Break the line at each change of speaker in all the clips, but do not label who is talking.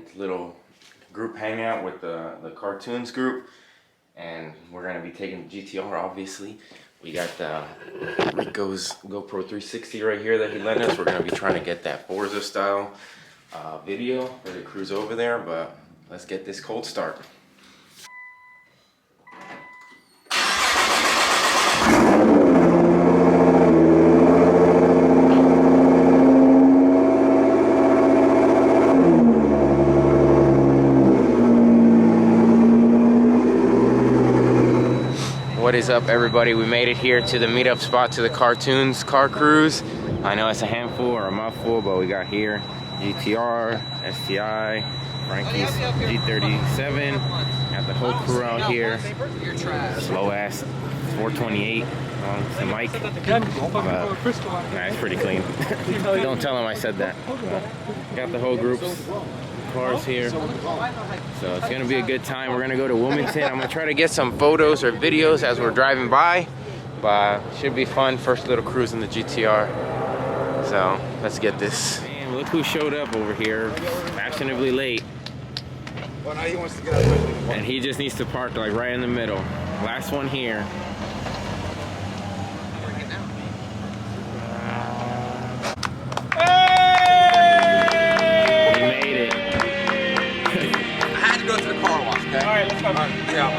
and little group hangout with the Kartunez group, and we're gonna be taking the GTR. Obviously, we got Rico's GoPro 360 right here that he lent us. We're gonna be trying to get that Forza style video for the cruise over there, but let's get this cold start. What is up, everybody? We made it here to the meetup spot, to the Kartunez car cruise. I know it's a handful or a mouthful, but we got here GTR, STI, Frankie's G37. Got the whole crew out here. Slow ass 428 on the mic. Nah, it's pretty clean. Don't tell him I said that. Got the whole group's cars here, so it's gonna be a good time. We're gonna go to Wilmington. I'm gonna try to get some photos or videos as we're driving by, but should be fun. First little cruise in the GTR, so let's get this. Man, look who showed up over here, fashionably late.
Well, now he wants to get out quickly.
And he just needs to park like right in the middle. Last one here.
Alright, let's go. Yeah.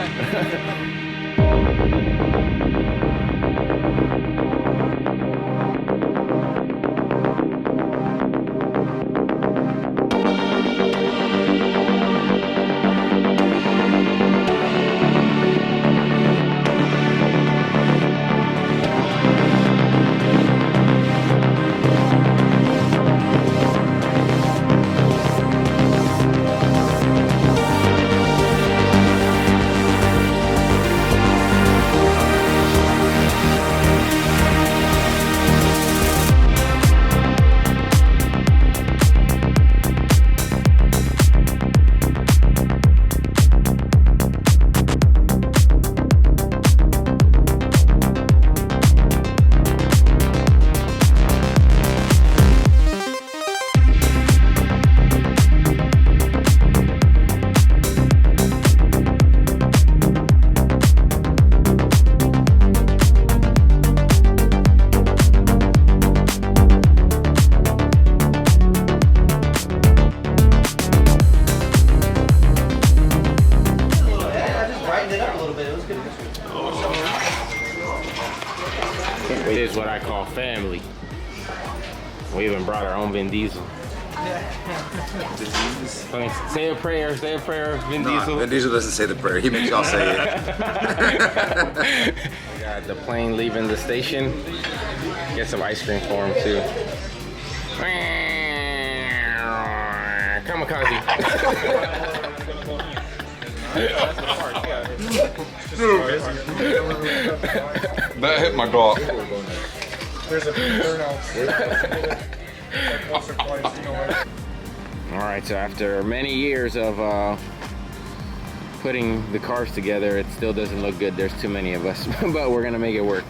This is what I call family. We even brought our own Vin Diesel. Say a prayer, Vin Diesel.
Vin Diesel doesn't say the prayer, he makes y'all say it.
We got the plane leaving the station. Get some ice cream for him too. Kamikaze.
That hit my dog.
There's a big turnout.
Alright, so after many years of putting the cars together, it still doesn't look good. There's too many of us, but we're gonna make it work.